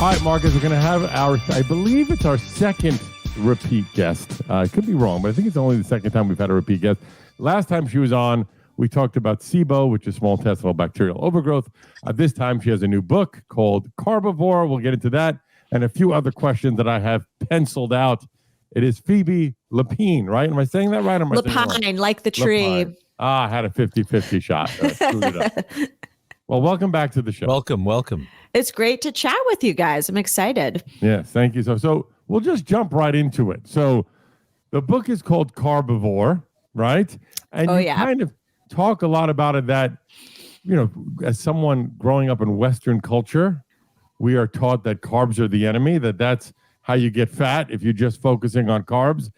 All right, Marcus, we're going to have I believe it's our second repeat guest. I could be wrong, but I think it's only the second time we've had a repeat guest. Last time she was on, we talked about SIBO, which is small intestinal bacterial overgrowth. This time she has a new book called Carbivore. We'll get into that and a few other questions that I have penciled out. It is Phoebe Lapine, right? Am I saying that right? Lapine, like the tree. Lapine. I had a 50-50 shot. Screwed it up. Well, welcome back to the show. Welcome. It's great to chat with you guys. I'm excited. Yes, thank you. So we'll just jump right into it. So the book is called Carbivore, right? And you kind of talk a lot about it that, as someone growing up in Western culture, we are taught that carbs are the enemy, that's how you get fat if you're just focusing on carbs.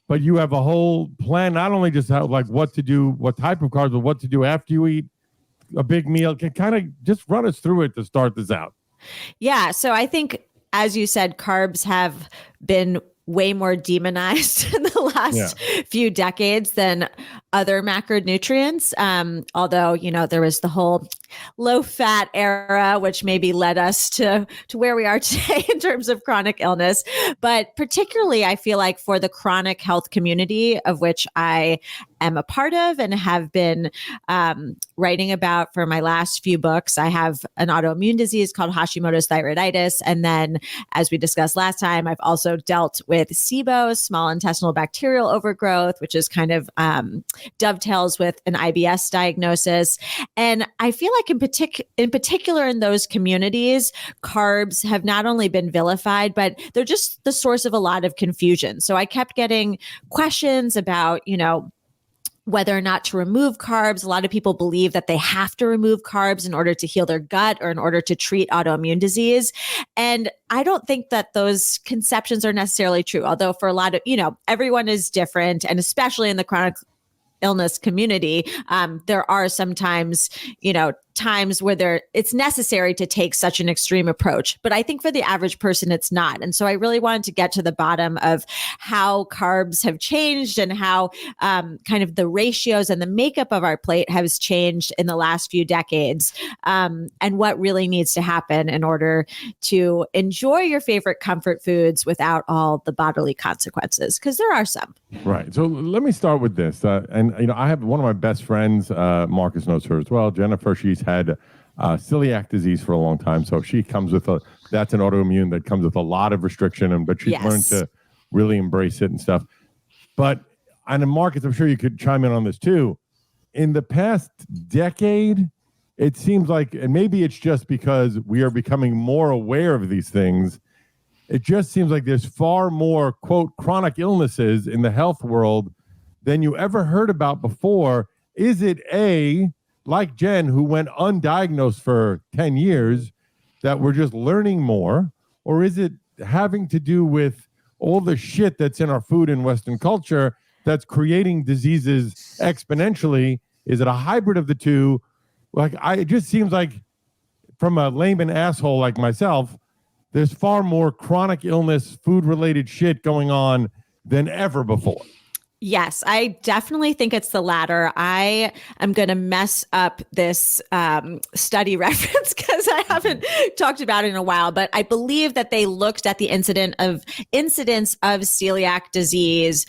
But you have a whole plan, not only just how, like what to do, what type of carbs, but what to do after you eat a big meal. Can kind of just run us through it to start this out. Yeah. So I think, as you said, carbs have been way more demonized in the last few decades than other macronutrients. Although, there was the whole low-fat era, which maybe led us to where we are today in terms of chronic illness. But particularly, I feel like for the chronic health community, of which I am a part of and have been writing about for my last few books, I have an autoimmune disease called Hashimoto's thyroiditis. And then, as we discussed last time, I've also dealt with SIBO, small intestinal bacterial overgrowth, which is kind of dovetails with an IBS diagnosis. And I feel like in particular in those communities, carbs have not only been vilified, but they're just the source of a lot of confusion. So I kept getting questions about, whether or not to remove carbs. A lot of people believe that they have to remove carbs in order to heal their gut or in order to treat autoimmune disease. And I don't think that those conceptions are necessarily true. Although for a lot of, everyone is different. And especially in the chronic illness community, there are sometimes, times where it's necessary to take such an extreme approach. But I think for the average person, it's not. And so I really wanted to get to the bottom of how carbs have changed and how kind of the ratios and the makeup of our plate has changed in the last few decades, and what really needs to happen in order to enjoy your favorite comfort foods without all the bodily consequences, because there are some. Right. So let me start with this. And, I have one of my best friends, Marcus knows her as well, Jennifer. She's had celiac disease for a long time. So she comes with that's an autoimmune that comes with a lot of restriction, but she's learned to really embrace it and stuff. But, and Marcus, I'm sure you could chime in on this too. In the past decade, it seems like, and maybe it's just because we are becoming more aware of these things, it just seems like there's far more, quote, chronic illnesses in the health world than you ever heard about before. Is it like Jen, who went undiagnosed for 10 years, that we're just learning more? Or is it having to do with all the shit that's in our food in Western culture that's creating diseases exponentially? Is it a hybrid of the two? It just seems like, from a layman asshole like myself, there's far more chronic illness, food-related shit going on than ever before. Yes, I definitely think it's the latter. I am going to mess up this study reference because I haven't talked about it in a while, but I believe that they looked at the incidence of celiac disease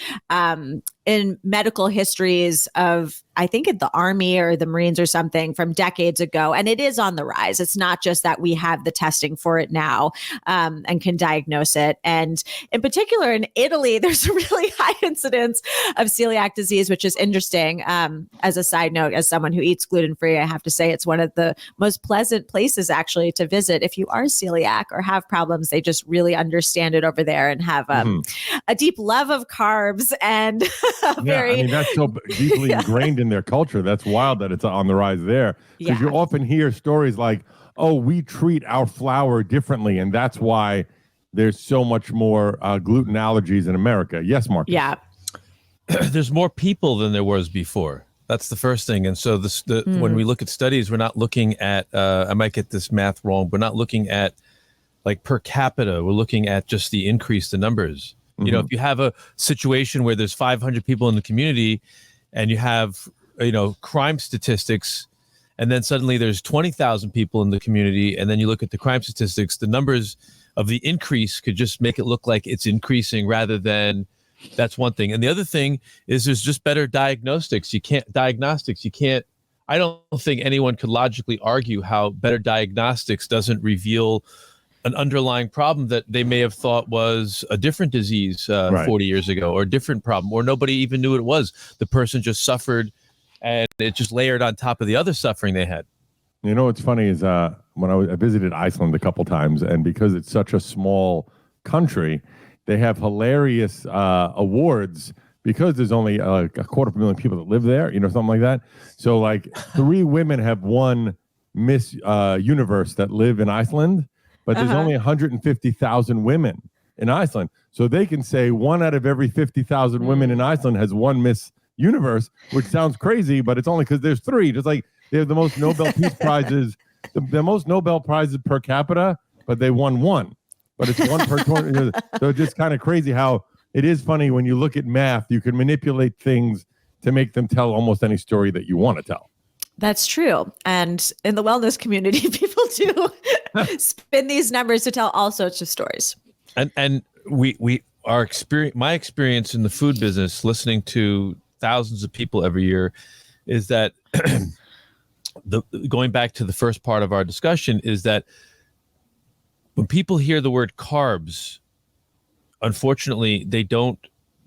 in medical histories of, I think, in the Army or the Marines or something from decades ago. And it is on the rise. It's not just that we have the testing for it now and can diagnose it. And in particular, in Italy, there's a really high incidence of celiac disease, which is interesting. As a side note, as someone who eats gluten-free, I have to say it's one of the most pleasant places actually to visit if you are celiac or have problems. They just really understand it over there and have a deep love of carbs and that's so deeply ingrained in their culture. That's wild that it's on the rise there. Because you often hear stories like, oh, we treat our flour differently, and that's why there's so much more gluten allergies in America. Yes, Marcus? Yeah. There's more people than there was before. That's the first thing. And so when we look at studies, we're not looking at, I might get this math wrong, we're not looking at like per capita. We're looking at just the increase in numbers. You know, if you have a situation where there's 500 people in the community and you have, crime statistics, and then suddenly there's 20,000 people in the community, and then you look at the crime statistics, the numbers of the increase could just make it look like it's increasing rather than that's one thing. And the other thing is there's just better diagnostics. You can't, I don't think anyone could logically argue how better diagnostics doesn't reveal an underlying problem that they may have thought was a different disease 40 years ago, or a different problem, or nobody even knew it was. The person just suffered and it just layered on top of the other suffering they had. You know what's funny is when I visited Iceland a couple times, and because it's such a small country, they have hilarious awards because there's only a 250,000 people that live there, something like that. So like 3 women have won Miss Universe that live in Iceland, but there's only 150,000 women in Iceland. So they can say 1 out of every 50,000 women in Iceland has won Miss Universe, which sounds crazy, but it's only because there's 3. Just like they have the most Nobel Peace Prizes, the most Nobel Prizes per capita, but they won 1. But it's 1 per 20. So it's just kind of crazy how it is funny when you look at math, you can manipulate things to make them tell almost any story that you want to tell. That's true. And in the wellness community, people do spin these numbers to tell all sorts of stories. And our experience, my experience in the food business, listening to thousands of people every year, is that going back to the first part of our discussion, is that when people hear the word carbs, unfortunately, they don't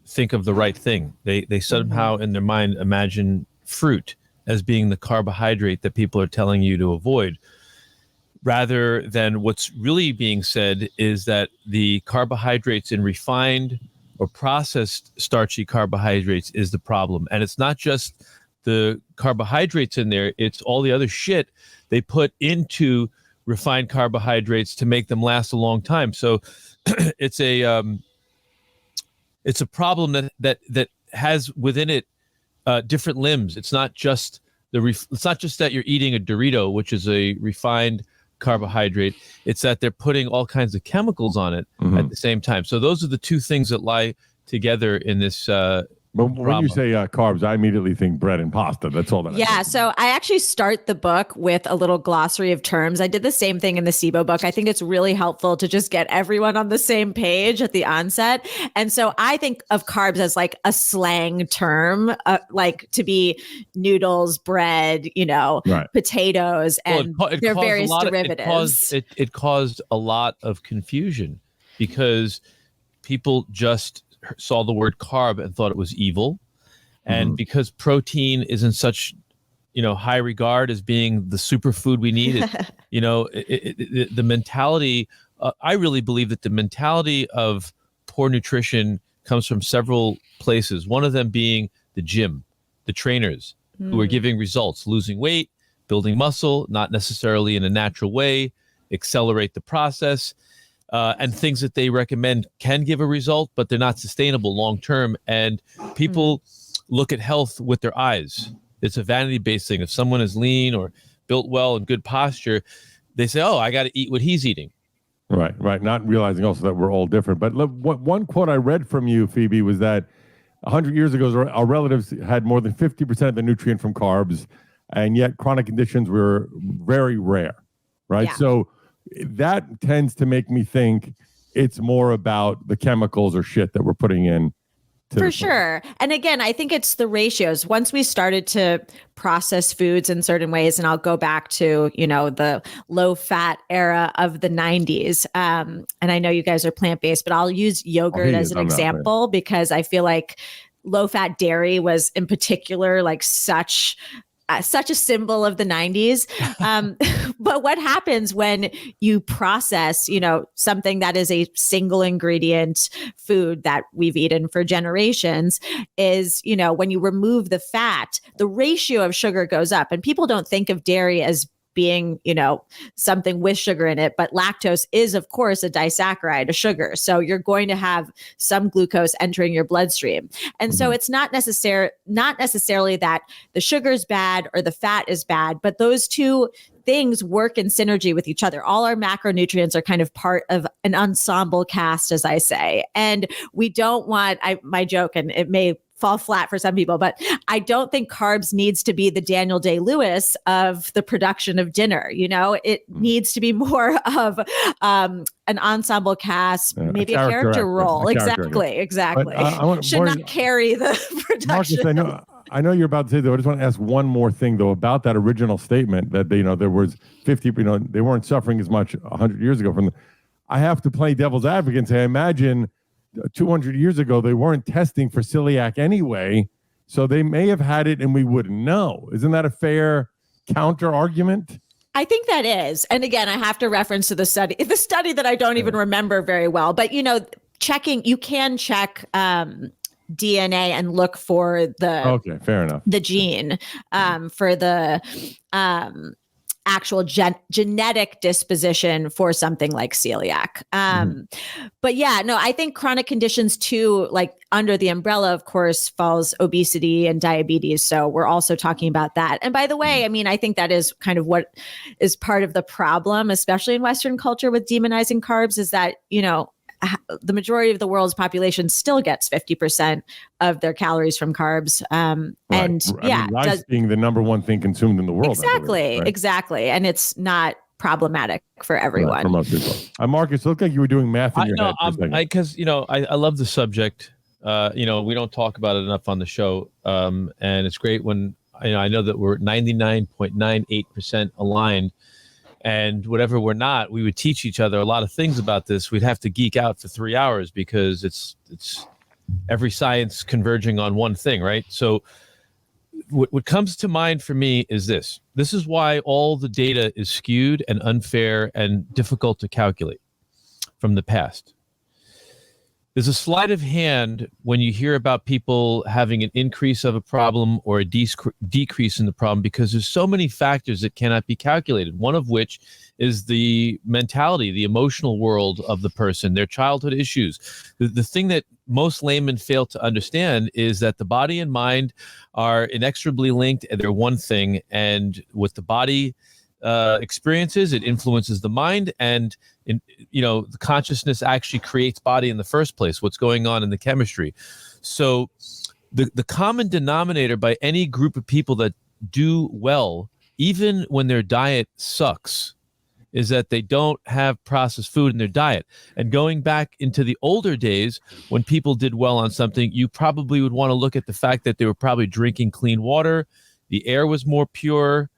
think of the right thing. They somehow in their mind imagine fruit as being the carbohydrate that people are telling you to avoid, rather than what's really being said is that the carbohydrates in refined or processed starchy carbohydrates is the problem. And it's not just the carbohydrates in there, it's all the other shit they put into refined carbohydrates to make them last a long time. So it's a problem that has within it different limbs. It's not just it's not just that you're eating a Dorito, which is a refined carbohydrate. It's that they're putting all kinds of chemicals on it at the same time. So those are the two things that lie together in this. But when you say carbs, I immediately think bread and pasta. That's all that. Yeah. So I actually start the book with a little glossary of terms. I did the same thing in the SIBO book. I think it's really helpful to just get everyone on the same page at the onset. And so I think of carbs as like a slang term, like to be noodles, bread, potatoes, and their various derivatives. It caused a lot of confusion because people just saw the word carb and thought it was evil. And because protein is in such, high regard as being the superfood we need, the mentality, I really believe that the mentality of poor nutrition comes from several places. One of them being the gym, the trainers who are giving results, losing weight, building muscle, not necessarily in a natural way, accelerate the process. And things that they recommend can give a result, but they're not sustainable long term. And people look at health with their eyes. It's a vanity-based thing. If someone is lean or built well and good posture, they say, "Oh, I got to eat what he's eating." Right. Not realizing also that we're all different. But look, one quote I read from you, Phoebe, was that 100 years ago, our relatives had more than 50% of the nutrient from carbs, and yet chronic conditions were very rare. Right. Yeah. So that tends to make me think it's more about the chemicals or shit that we're putting in. For sure. And again, I think it's the ratios. Once we started to process foods in certain ways, and I'll go back to, the low fat era of the 90s. And I know you guys are plant-based, but I'll use yogurt as an example because I feel like low fat dairy was in particular like such a symbol of the 90s. But what happens when you process, something that is a single ingredient food that we've eaten for generations is, when you remove the fat, the ratio of sugar goes up. And people don't think of dairy as being, something with sugar in it, but lactose is of course a disaccharide, a sugar. So you're going to have some glucose entering your bloodstream. And so it's not necessarily that the sugar is bad or the fat is bad, but those two things work in synergy with each other. All our macronutrients are kind of part of an ensemble cast, as I say. And we don't want, my joke, and it may fall flat for some people, but I don't think carbs needs to be the Daniel Day-Lewis of the production of dinner. It needs to be more of an ensemble cast, maybe a character role. Exactly. But, should not carry the production. Marcus, I know you're about to say though. I just want to ask one more thing though about that original statement that there was 50. They weren't suffering as much 100 years ago from. I have to play devil's advocate and say, I imagine 200 years ago they weren't testing for celiac anyway, so they may have had it and we wouldn't know. Isn't that a fair counter argument? I think that is. And again, I have to reference to the study that I don't even remember very well. But, you can check DNA and look for okay, fair enough. The gene for the actual genetic disposition for something like celiac. But yeah, no, I think chronic conditions too, like under the umbrella, of course, falls obesity and diabetes. So we're also talking about that. And by the way, I mean, I think that is kind of what is part of the problem, especially in Western culture with demonizing carbs, is that, the majority of the world's population still gets 50% of their calories from carbs. Rice being the number one thing consumed in the world. Exactly. And it's not problematic for everyone. For most people. Marcus, it looked like you were doing math in your head for a second. Because, I love the subject. We don't talk about it enough on the show. And it's great when, I know that we're 99.98% aligned. And whatever we're not, we would teach each other a lot of things about this. We'd have to geek out for 3 hours because it's every science converging on one thing, right? So what comes to mind for me is this. This is why all the data is skewed and unfair and difficult to calculate from the past. There's a sleight of hand when you hear about people having an increase of a problem or a decrease in the problem, because there's so many factors that cannot be calculated, one of which is the mentality, the emotional world of the person, their childhood issues. The thing that most laymen fail to understand is that the body and mind are inexorably linked, and they're one thing. And what the body experiences, it influences the mind, and the consciousness actually creates body in the first place, what's going on in the chemistry. So the common denominator by any group of people that do well, even when their diet sucks, is that they don't have processed food in their diet. And going back into the older days, when people did well on something, you probably would want to look at the fact that they were probably drinking clean water, the air was more pure,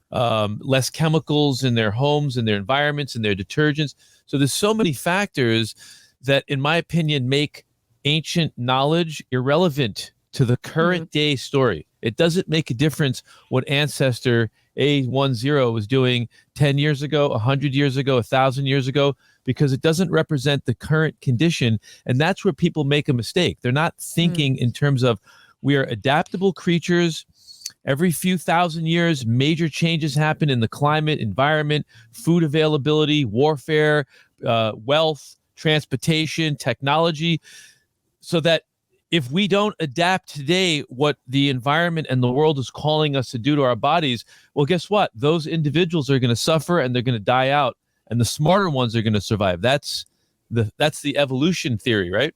less chemicals in their homes and their environments and their detergents. So there's so many factors that, in my opinion, make ancient knowledge irrelevant to the current day story. It doesn't make a difference what ancestor A10 was doing 10 years ago, 100 years ago, 1,000 years ago, because it doesn't represent the current condition. And that's where people make a mistake. They're not thinking in terms of, we are adaptable creatures. Every few thousand years, major changes happen in the climate, environment, food availability, warfare, wealth, transportation, technology, so that if we don't adapt today what the environment and the world is calling us to do to our bodies, well, guess what? Those individuals are going to suffer and they're going to die out, and the smarter ones are going to survive. That's the evolution theory, right?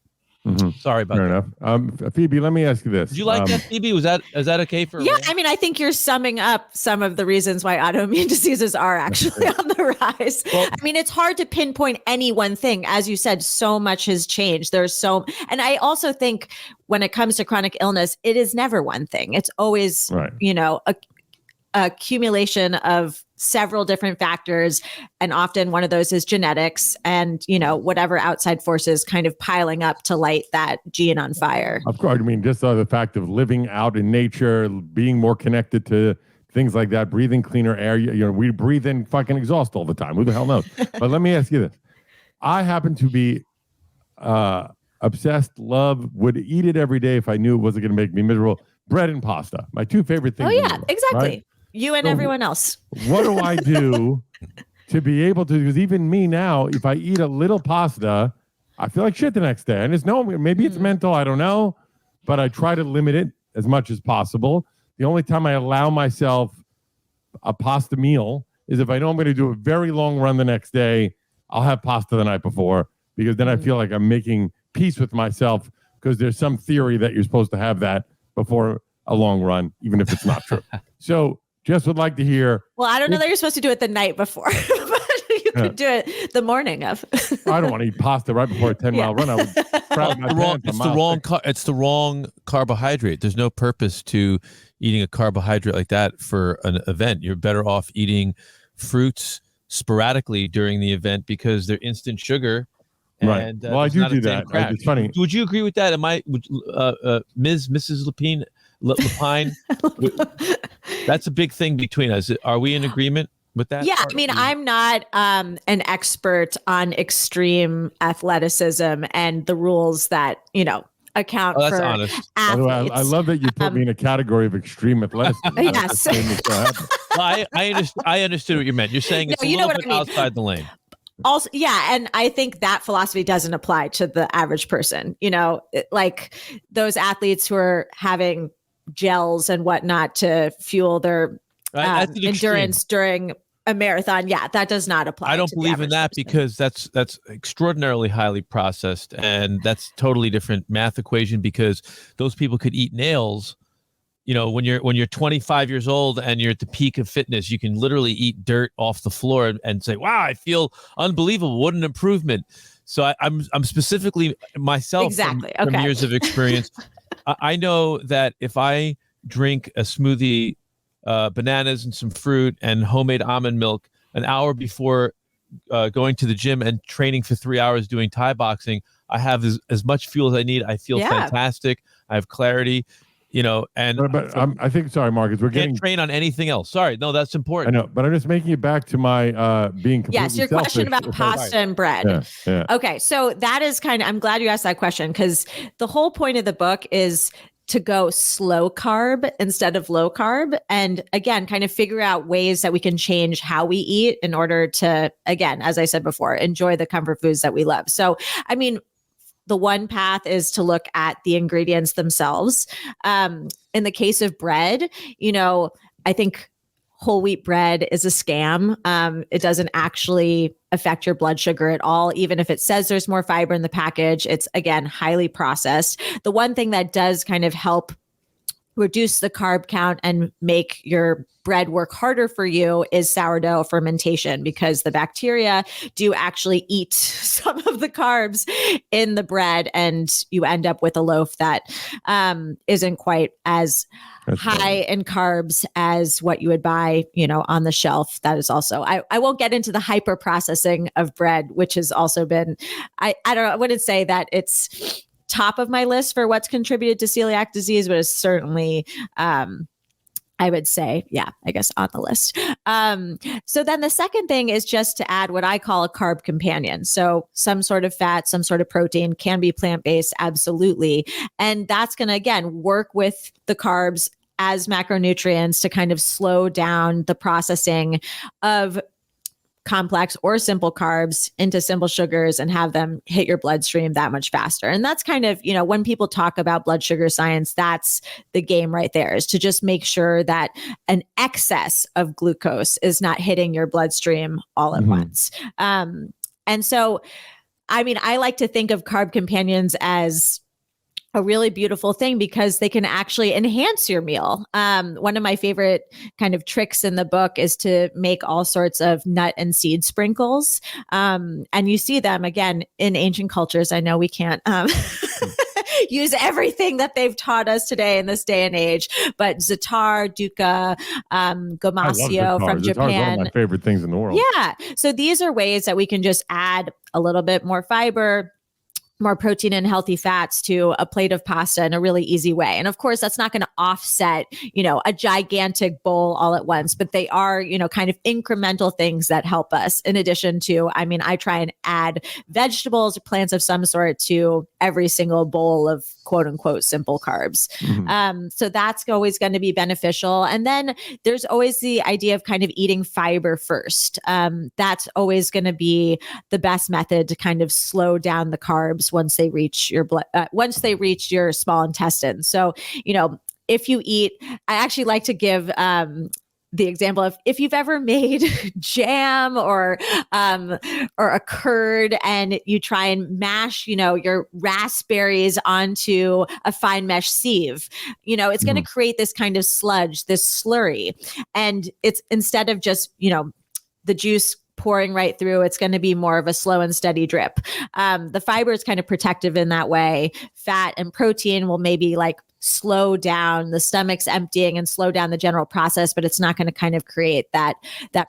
Sorry about that. Fair enough. Phoebe, let me ask you this. Did you like that, Phoebe? Is that okay for? Yeah, I mean, I think you're summing up some of the reasons why autoimmune diseases are actually on the rise. Well, I mean, it's hard to pinpoint any one thing. As you said, so much has changed. And I also think when it comes to chronic illness, it is never one thing. It's always, a accumulation of several different factors, and often one of those is genetics and whatever outside forces kind of piling up to light that gene on fire. Of course, I mean, just the fact of living out in nature, being more connected to things like that, breathing cleaner air. We breathe in fucking exhaust all the time. Who the hell knows? But let me ask you this: I happen to be obsessed, would eat it every day if I knew it wasn't going to make me miserable. Bread and pasta, my two favorite things. Oh yeah, exactly. Right? You and everyone else. What do I do to be able to? Because even me now, if I eat a little pasta, I feel like shit the next day. And maybe it's mental, I don't know, but I try to limit it as much as possible. The only time I allow myself a pasta meal is if I know I'm going to do a very long run the next day. I'll have pasta the night before, because then I feel like I'm making peace with myself because there's some theory that you're supposed to have that before a long run, even if it's not true. So just would like to hear. Well, I don't know that you're supposed to do it the night before, but you could do it the morning of. I don't want to eat pasta right before a 10-mile run. I would crap my pants. It's the wrong carbohydrate. There's no purpose to eating a carbohydrate like that for an event. You're better off eating fruits sporadically during the event because they're instant sugar. Right. And, well, I do that. It's funny. Would you agree with that? Mrs. Lapine? That's a big thing between us. Are we in agreement with that? Yeah, I mean, I'm not an expert on extreme athleticism and the rules that, account that's for honest. athletes. I love that you put me in a category of extreme athleticism. Yes. Well, I understood what you meant. You're saying it's a little bit outside the lane. Also, yeah, and I think that philosophy doesn't apply to the average person. Like those athletes who are having gels and whatnot to fuel their endurance during a marathon. Yeah, that does not apply. I don't believe in that person. Because that's extraordinarily highly processed, and that's totally different math equation because those people could eat nails. When you're 25 years old and you're at the peak of fitness, you can literally eat dirt off the floor and say, "Wow, I feel unbelievable! What an improvement!" So I'm specifically myself from years of experience. I know that if I drink a smoothie, bananas and some fruit and homemade almond milk an hour before going to the gym and training for 3 hours doing Thai boxing, I have as much fuel as I need. I feel fantastic. I have clarity. But I think, sorry, Marcus, we're can't train on anything else. Sorry, no, that's important. I know, but I'm just making it back to my being completely Yes, your question about pasta and bread. Yeah. Okay, so that is I'm glad you asked that question because the whole point of the book is to go slow carb instead of low carb. And again, kind of figure out ways that we can change how we eat in order to, again, as I said before, enjoy the comfort foods that we love. So, I mean, the one path is to look at the ingredients themselves. In the case of bread, I think whole wheat bread is a scam. It doesn't actually affect your blood sugar at all. Even if it says there's more fiber in the package, it's, again, highly processed. The one thing that does kind of help reduce the carb count and make your bread work harder for you is sourdough fermentation, because the bacteria do actually eat some of the carbs in the bread, and you end up with a loaf that isn't quite as high in carbs as what you would buy, on the shelf. That is also, I won't get into the hyper processing of bread, which has also been, I don't know, I wouldn't say that it's top of my list for what's contributed to celiac disease, but it's certainly, I would say, I guess on the list. So then the second thing is just to add what I call a carb companion. So some sort of fat, some sort of protein, can be plant-based, absolutely. And that's going to, again, work with the carbs as macronutrients to kind of slow down the processing of complex or simple carbs into simple sugars and have them hit your bloodstream that much faster. And that's kind of, when people talk about blood sugar science, that's the game right there, is to just make sure that an excess of glucose is not hitting your bloodstream all at once. And so, I mean, I like to think of carb companions as a really beautiful thing because they can actually enhance your meal. One of my favorite kind of tricks in the book is to make all sorts of nut and seed sprinkles. And you see them again in ancient cultures. I know we can't use everything that they've taught us today in this day and age, but za'atar, dukkha, gomasio from Japan. Za'atar is one of my favorite things in the world. Yeah. So these are ways that we can just add a little bit more fiber, more protein and healthy fats to a plate of pasta in a really easy way. And of course, that's not going to offset, a gigantic bowl all at once, but they are, kind of incremental things that help us. In addition to, I try and add vegetables or plants of some sort to every single bowl of quote unquote simple carbs. So that's always going to be beneficial. And then there's always the idea of kind of eating fiber first. That's always going to be the best method to kind of slow down the carbs once they reach your blood, once they reach your small intestine. So, if you eat, I actually like to give the example of if you've ever made jam or a curd and you try and mash, your raspberries onto a fine mesh sieve, it's going to create this kind of sludge, this slurry. And it's instead of just, the juice pouring right through, it's going to be more of a slow and steady drip. The fiber is kind of protective in that way. Fat and protein will maybe like slow down the stomach's emptying and slow down the general process, but it's not going to kind of create that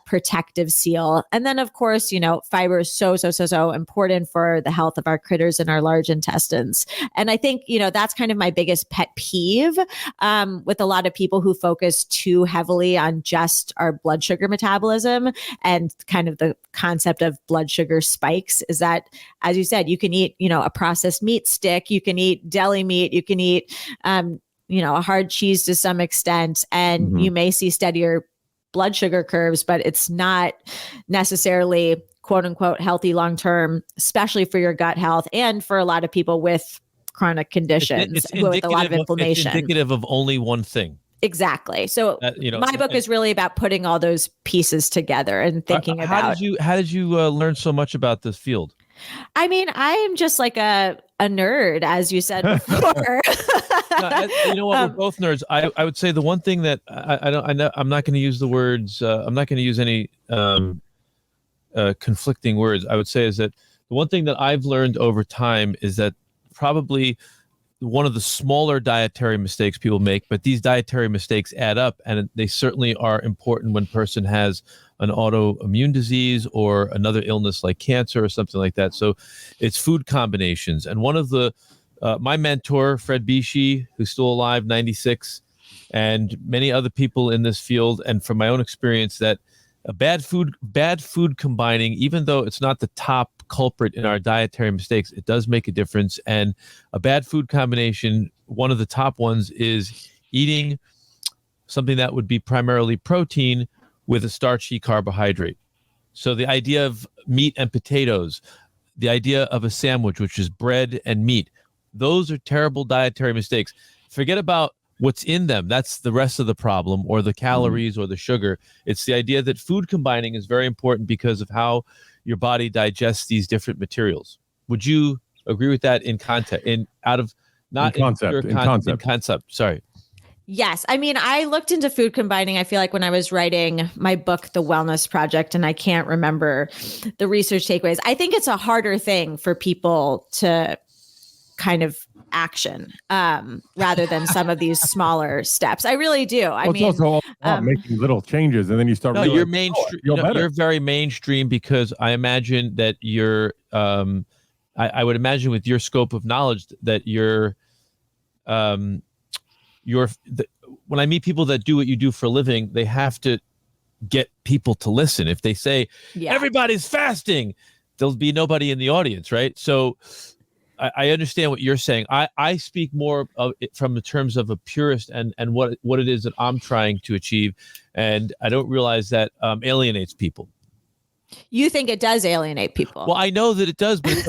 protective seal. And then of course, fiber is so important for the health of our critters in our large intestines. And I think, that's kind of my biggest pet peeve with a lot of people who focus too heavily on just our blood sugar metabolism and kind of the concept of blood sugar spikes is that, as you said, you can eat, a processed meat stick, you can eat deli meat, you can eat, a hard cheese to some extent, and you may see steadier blood sugar curves, but it's not necessarily quote unquote healthy long-term, especially for your gut health and for a lot of people with chronic conditions with a lot of inflammation. It's indicative of only one thing. Exactly. So my book is really about putting all those pieces together and thinking about. How did you learn so much about this field? I mean, I am just like a nerd, as you said before. No, we're both nerds. I would say the one thing that I'm not going to use the words. I'm not going to use any conflicting words. I would say is that the one thing that I've learned over time is that probably one of the smaller dietary mistakes people make, but these dietary mistakes add up, and they certainly are important when a person has an autoimmune disease or another illness like cancer or something like that. So it's food combinations. And one of the, my mentor, Fred Bishi, who's still alive, 96, and many other people in this field, and from my own experience, that a bad food combining, even though it's not the top culprit in our dietary mistakes, it does make a difference. And a bad food combination, one of the top ones is eating something that would be primarily protein with a starchy carbohydrate. So the idea of meat and potatoes, the idea of a sandwich, which is bread and meat, those are terrible dietary mistakes. Forget about what's in them. That's the rest of the problem, or the calories or the sugar. It's the idea that food combining is very important because of how your body digests these different materials. Would you agree with that in context? In concept. Sorry. Yes. I mean, I looked into food combining, I feel like, when I was writing my book, The Wellness Project, and I can't remember the research takeaways. I think it's a harder thing for people to kind of action rather than some of these smaller steps. I really do. It's also all about making little changes, and then you start. You're mainstream. You're very mainstream because I imagine that you're. I would imagine with your scope of knowledge that you're. When I meet people that do what you do for a living, they have to get people to listen. If they say everybody's fasting, there'll be nobody in the audience, right? So. I understand what you're saying. I speak more of it from the terms of a purist and what it is that I'm trying to achieve, and I don't realize that alienates people. You think it does alienate people? Well, I know that it does, but it's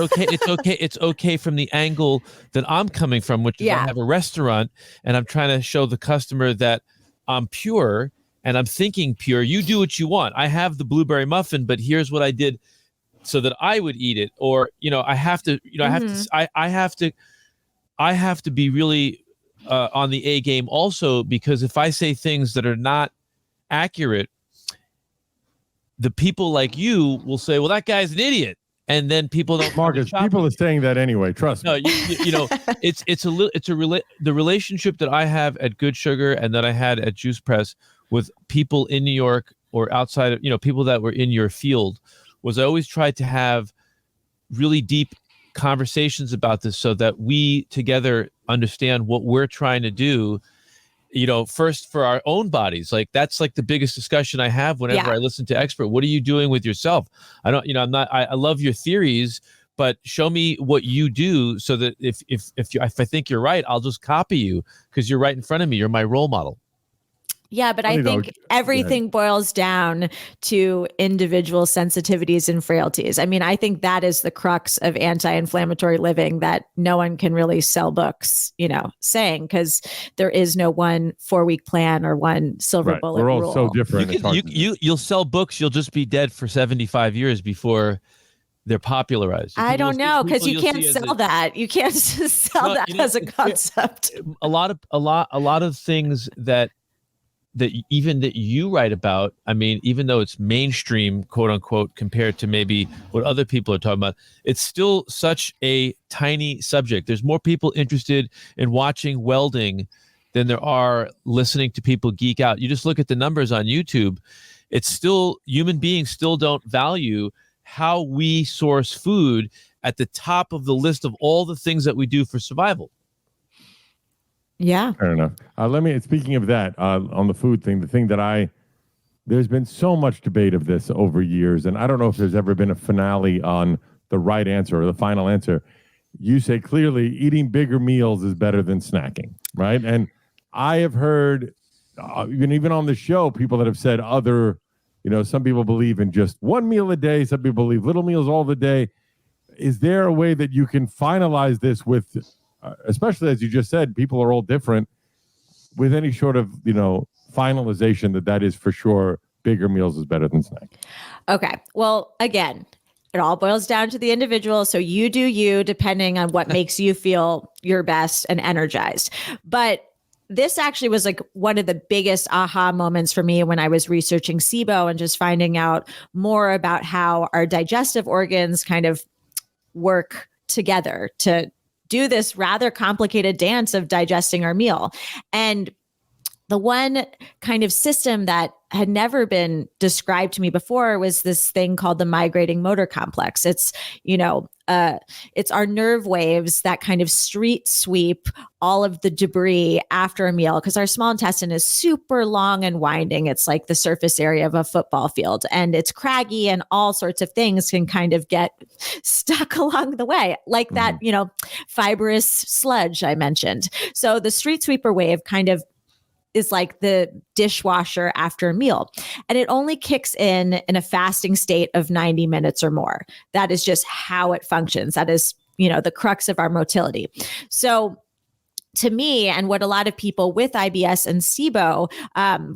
okay. It's okay from the angle that I'm coming from, which is I have a restaurant and I'm trying to show the customer that I'm pure and I'm thinking pure. You do what you want. I have the blueberry muffin, but here's what I did so that I would eat it. Or, I have to, I have to be really on the A game also, because if I say things that are not accurate, the people like you will say, well, that guy's an idiot. And then people don't. Marcus, people are saying that anyway. Trust me. No, the relationship that I have at Goodsugar and that I had at Juice Press with people in New York or outside of, people that were in your field, was I always tried to have really deep conversations about this so that we together understand what we're trying to do, first for our own bodies. Like that's like the biggest discussion I have whenever I listen to expert. What are you doing with yourself? I love your theories, but show me what you do so that if I think you're right, I'll just copy you because you're right in front of me. You're my role model. Yeah, but Funny I though, think everything boils down to individual sensitivities and frailties. I mean, I think that is the crux of anti-inflammatory living that no one can really sell books, saying, because there is no one 4-week plan or one silver bullet We're all rule. so different. You'll sell books. You'll just be dead for 75 years before they're popularized. I don't know, because you can't sell that. You can't sell that as a concept. A lot of things that you write about, I mean, even though it's mainstream, quote unquote, compared to maybe what other people are talking about, it's still such a tiny subject. There's more people interested in watching welding than there are listening to people geek out. You just look at the numbers on YouTube. It's still, human beings still don't value how we source food at the top of the list of all the things that we do for survival. Yeah. Fair enough. Speaking of that, on the food thing, there's been so much debate of this over years, and I don't know if there's ever been a finale on the right answer or the final answer. You say clearly eating bigger meals is better than snacking, right? And I have heard, even on the show, people that have said some people believe in just one meal a day. Some people believe little meals all the day. Is there a way that you can finalize this with, especially as you just said, people are all different, with any sort of, finalization that is for sure bigger meals is better than snacking? Okay. Well, again, it all boils down to the individual. So you do you, depending on what makes you feel your best and energized. But this actually was like one of the biggest aha moments for me when I was researching SIBO and just finding out more about how our digestive organs kind of work together to do this rather complicated dance of digesting our meal. And the one kind of system that had never been described to me before was this thing called the migrating motor complex. It's, it's our nerve waves that kind of street sweep all of the debris after a meal, because our small intestine is super long and winding. It's like the surface area of a football field, and it's craggy, and all sorts of things can kind of get stuck along the way, like that, fibrous sludge I mentioned. So the street sweeper wave kind of is like the dishwasher after a meal. And it only kicks in a fasting state of 90 minutes or more. That is just how it functions. That is, the crux of our motility. So to me, and what a lot of people with IBS and SIBO,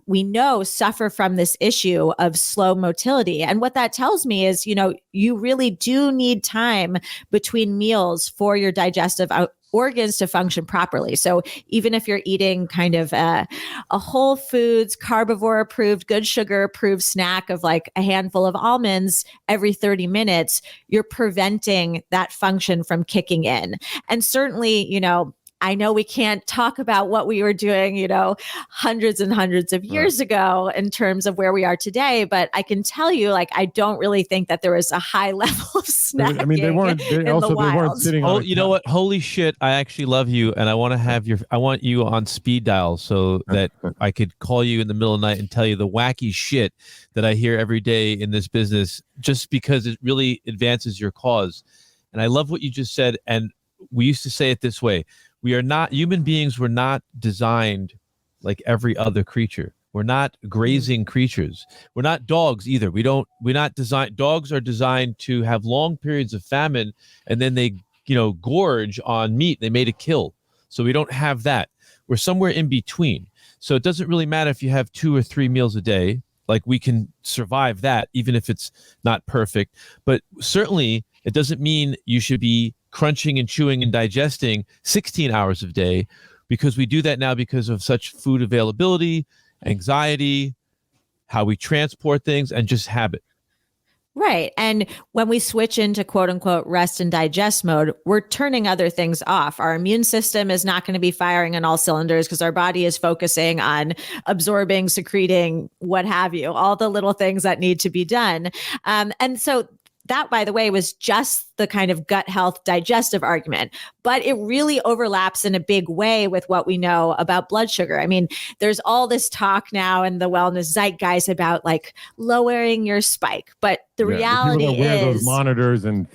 we know suffer from this issue of slow motility. And what that tells me is, you really do need time between meals for your digestive organs to function properly. So even if you're eating kind of a whole foods, carnivore approved, Goodsugar approved snack of like a handful of almonds every 30 minutes, you're preventing that function from kicking in. And certainly, I know we can't talk about what we were doing, hundreds and hundreds of years ago in terms of where we are today, but I can tell you, I don't really think that there was a high level of snacking. I mean, they weren't sitting on. You know what? Holy shit! I actually love you, and I want you on speed dial so that I could call you in the middle of the night and tell you the wacky shit that I hear every day in this business, just because it really advances your cause. And I love what you just said. And we used to say it this way. Human beings were not designed like every other creature. We're not grazing creatures. We're not dogs either. Dogs are designed to have long periods of famine, and then they, gorge on meat they made a kill. So we don't have that. We're somewhere in between. So it doesn't really matter if you have 2 or 3 meals a day. Like, we can survive that, even if it's not perfect. But certainly it doesn't mean you should be crunching and chewing and digesting 16 hours a day, because we do that now because of such food availability, anxiety, how we transport things, and just habit. Right. And when we switch into quote unquote rest and digest mode, we're turning other things off. Our immune system is not going to be firing on all cylinders because our body is focusing on absorbing, secreting, what have you, all the little things that need to be done. And so that, by the way, was just the kind of gut health digestive argument, but it really overlaps in a big way with what we know about blood sugar. I mean, there's all this talk now in the wellness zeitgeist about like lowering your spike, but the reality people that wear those is monitors and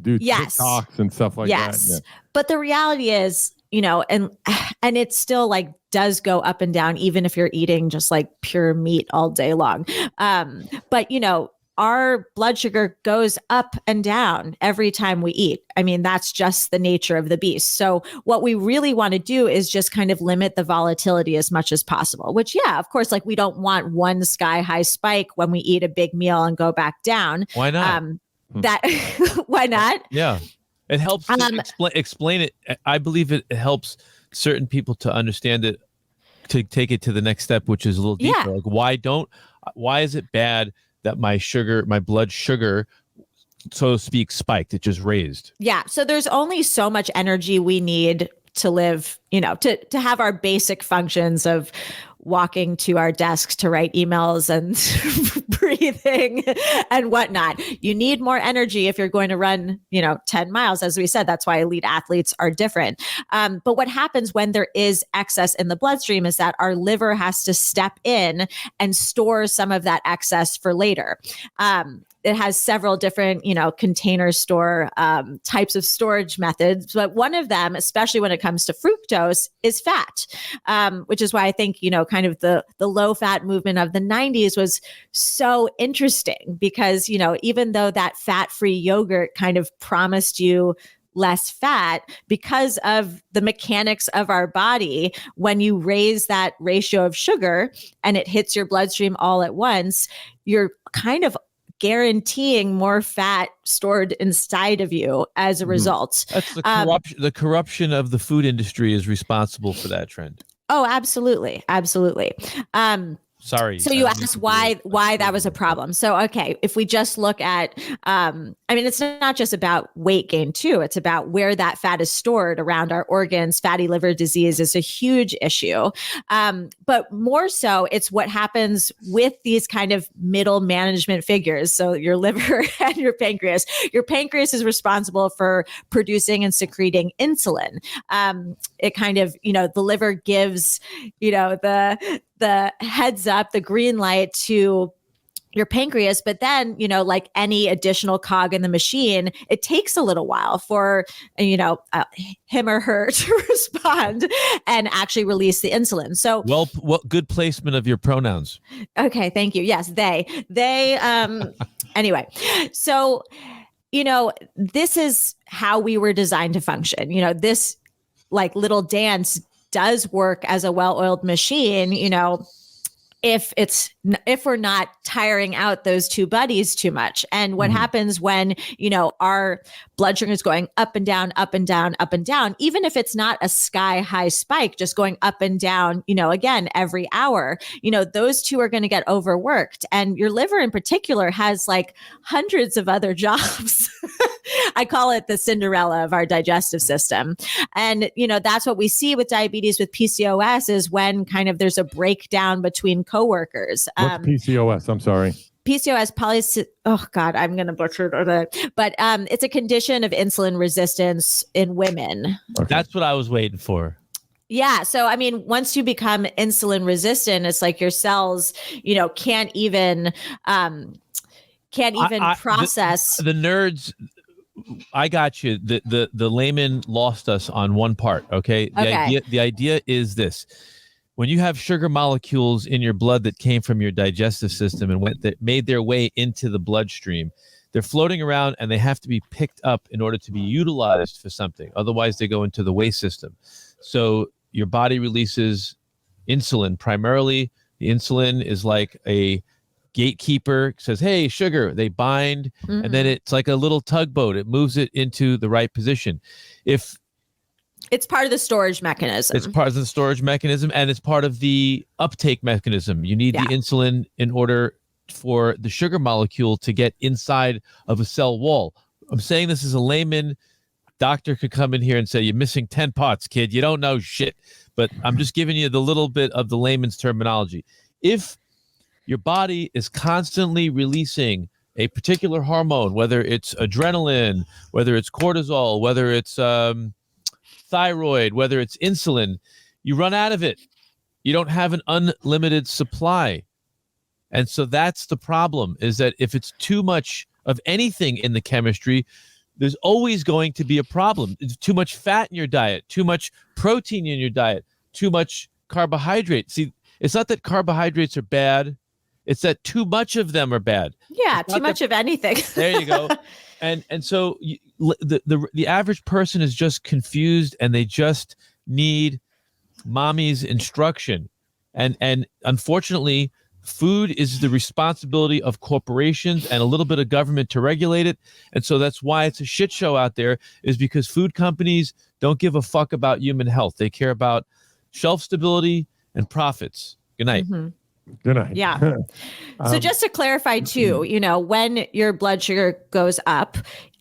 do TikToks and stuff like that. Yeah. But the reality is, and it still like does go up and down, even if you're eating just like pure meat all day long. But our blood sugar goes up and down every time we eat. I mean, that's just the nature of the beast. So what we really want to do is just kind of limit the volatility as much as possible, which, yeah, of course, like we don't want one sky high spike when we eat a big meal and go back down. Why not? Why not? Yeah. It helps to explain it. I believe it helps certain people to understand it, to take it to the next step, which is a little deeper. Yeah. Like, why is it bad that my blood sugar, so to speak, spiked? It just raised. Yeah. So there's only so much energy we need to live, to have our basic functions of walking to our desks to write emails and breathing and whatnot. You need more energy if you're going to run, 10 miles. As we said, that's why elite athletes are different. But what happens when there is excess in the bloodstream is that our liver has to step in and store some of that excess for later. It has several different, container store types of storage methods. But one of them, especially when it comes to fructose, is fat, which is why I think, kind of the low fat movement of the 90s was so interesting because, even though that fat-free yogurt kind of promised you less fat, because of the mechanics of our body, when you raise that ratio of sugar and it hits your bloodstream all at once, you're kind of guaranteeing more fat stored inside of you as a result. That's the corruption. The corruption of the food industry is responsible for that trend. Oh, absolutely. Absolutely. Sorry. So you asked why that was a problem. So, okay, if we just look at, it's not just about weight gain too. It's about where that fat is stored around our organs. Fatty liver disease is a huge issue. But more so, it's what happens with these kind of middle management figures. So your liver and your pancreas. Your pancreas is responsible for producing and secreting insulin. It kind of, the liver gives, the heads up, the green light to your pancreas. But then, like any additional cog in the machine, it takes a little while for, him or her to respond and actually release the insulin. So, well, good placement of your pronouns. Okay. Thank you. Yes. They, anyway, so, this is how we were designed to function. This like little dance does work as a well-oiled machine, if we're not tiring out those two buddies too much. And what happens when, our blood sugar is going up and down, up and down, up and down, even if it's not a sky high spike, just going up and down, again, every hour, those two are going to get overworked. And your liver in particular has like hundreds of other jobs. I call it the Cinderella of our digestive system. And, that's what we see with diabetes, with PCOS, is when kind of there's a breakdown between coworkers. What's PCOS? I'm sorry. PCOS, I'm going to butcher it. But it's a condition of insulin resistance in women. Okay. That's what I was waiting for. Yeah. So, once you become insulin resistant, it's like your cells, can't even process. The nerds, I got you. The layman lost us on one part. Okay. The idea is this. When you have sugar molecules in your blood that came from your digestive system and made their way into the bloodstream, they're floating around and they have to be picked up in order to be utilized for something. Otherwise, they go into the waste system. So your body releases insulin. Primarily, the insulin is like a gatekeeper, says, hey, sugar. They bind, and then it's like a little tugboat. It moves it into the right position. It's part of the storage mechanism. It's part of the storage mechanism, and it's part of the uptake mechanism. You need the insulin in order for the sugar molecule to get inside of a cell wall. I'm saying this as a layman. Doctor could come in here and say, you're missing 10 parts, kid. You don't know shit. But I'm just giving you the little bit of the layman's terminology. If your body is constantly releasing a particular hormone, whether it's adrenaline, whether it's cortisol, whether it's thyroid, whether it's insulin, you run out of it. You don't have an unlimited supply. And so that's the problem, is that if it's too much of anything in the chemistry, there's always going to be a problem. It's too much fat in your diet, too much protein in your diet, too much carbohydrate. See, it's not that carbohydrates are bad. It's that too much of them are bad. Yeah, too much of anything. There you go. And so the average person is just confused, and they just need mommy's instruction. And unfortunately, food is the responsibility of corporations and a little bit of government to regulate it. And so that's why it's a shit show out there, is because food companies don't give a fuck about human health. They care about shelf stability and profits. Good night. Mm-hmm. Good night. Yeah. So just to clarify too, when your blood sugar goes up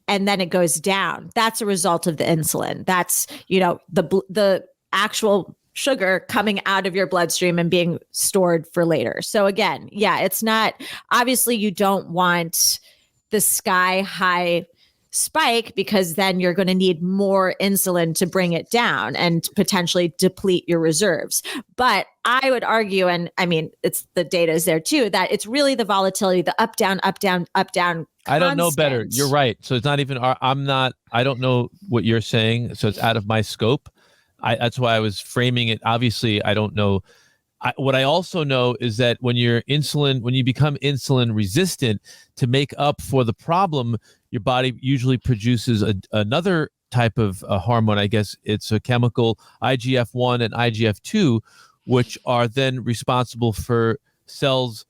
and then it goes down, that's a result of the insulin. That's, the actual sugar coming out of your bloodstream and being stored for later. So again, it's not, obviously you don't want the sky high spike, because then you're going to need more insulin to bring it down and potentially deplete your reserves. But I would argue, and I mean, it's the data is there too, that it's really the volatility, the up, down, up, down, up, down. I don't know better. You're right. So it's not even, I don't know what you're saying. So it's out of my scope. That's why I was framing it. Obviously, I don't know. What I also know is that when you become insulin resistant, to make up for the problem, your body usually produces another type of hormone. I guess it's a chemical, IGF-1 and IGF-2, which are then responsible for cells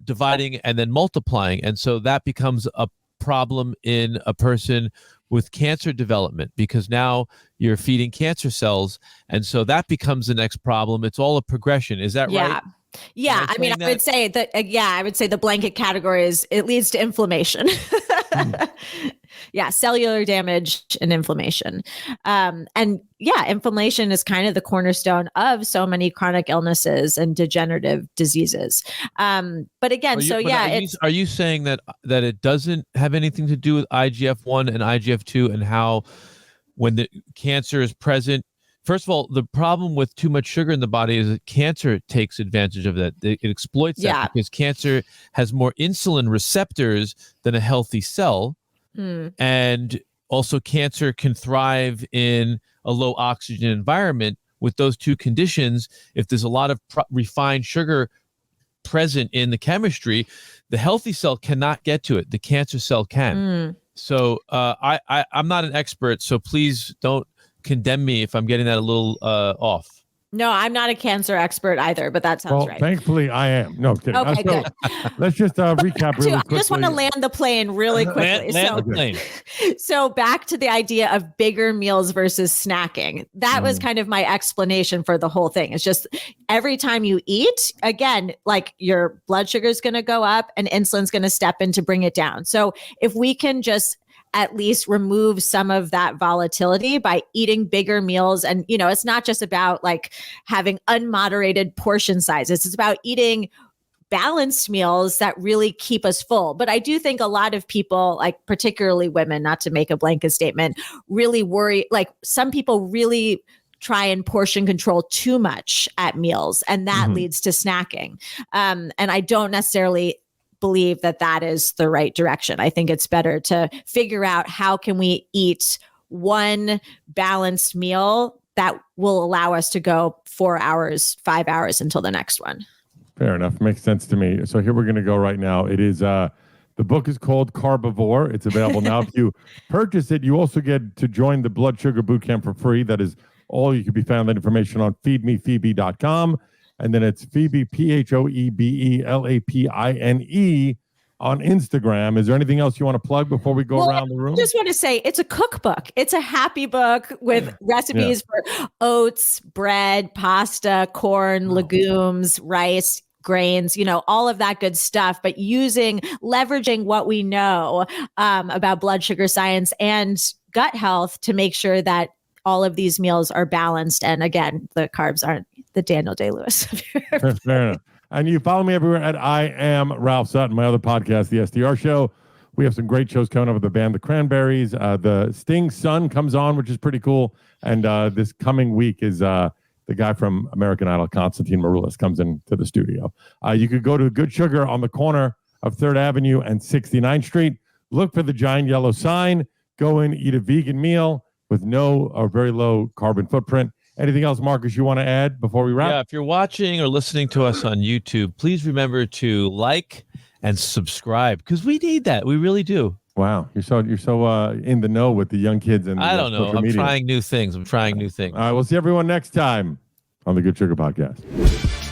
dividing and then multiplying. And so that becomes a problem in a person with cancer development, because now you're feeding cancer cells. And so that becomes the next problem. It's all a progression. Is that right? Yeah. I mean, I would say that, I would say the blanket category is it leads to inflammation. Yeah. Cellular damage and inflammation. Inflammation is kind of the cornerstone of so many chronic illnesses and degenerative diseases. But again, are you saying that it doesn't have anything to do with IGF-1 and IGF-2 and how when the cancer is present? First of all, the problem with too much sugar in the body is that cancer takes advantage of that. It exploits that because cancer has more insulin receptors than a healthy cell. And also cancer can thrive in a low oxygen environment. With those two conditions, if there's a lot of refined sugar present in the chemistry, the healthy cell cannot get to it. The cancer cell can. So I'm not an expert, so please don't condemn me if I'm getting that a little off. No, I'm not a cancer expert either, but that sounds right. Thankfully, I am. No, kidding. Okay, good. Let's just recap really quickly. I just want to land the plane really quickly. Land the plane. So back to the idea of bigger meals versus snacking. That was kind of my explanation for the whole thing. It's just every time you eat, again, like your blood sugar is going to go up and insulin's going to step in to bring it down. So if we can just at least remove some of that volatility by eating bigger meals. And, it's not just about like having unmoderated portion sizes. It's about eating balanced meals that really keep us full. But I do think a lot of people, like particularly women, not to make a blanket statement, really worry, like some people really try and portion control too much at meals, and that leads to snacking. And I don't necessarily believe that is the right direction. I think it's better to figure out how can we eat one balanced meal that will allow us to go 4 hours, 5 hours until the next one. Fair enough. Makes sense to me. So here we're going to go right now. It is the book is called Carbivore. It's available now. If you purchase it, you also get to join the Blood Sugar Bootcamp for free. That is all. You can be found that information on feedmephoebe.com. And then it's Phoebe, PhoebeLapine on Instagram. Is there anything else you want to plug before we go around the room? I just want to say it's a cookbook. It's a happy book with recipes for oats, bread, pasta, corn, legumes, rice, grains, all of that good stuff, but leveraging what we know about blood sugar science and gut health to make sure that all of these meals are balanced. And again, the carbs aren't the Daniel Day-Lewis. Fair enough. And you follow me everywhere at I Am Ralph Sutton, my other podcast, The SDR Show. We have some great shows coming up with the band The Cranberries. The Sting Son comes on, which is pretty cool. And this coming week is the guy from American Idol, Constantine Maroulis, comes into the studio. You could go to Goodsugar on the corner of 3rd Avenue and 69th Street. Look for the giant yellow sign. go in, eat a vegan meal with no or very low carbon footprint. Anything else, Marcus, you want to add before we wrap? Yeah, if you're watching or listening to us on YouTube, please remember to like and subscribe because we need that. We really do. Wow, you're so in the know with the young kids and I don't know. social I'm media. trying new things. All right, we'll see everyone next time on the Good Sugar Podcast.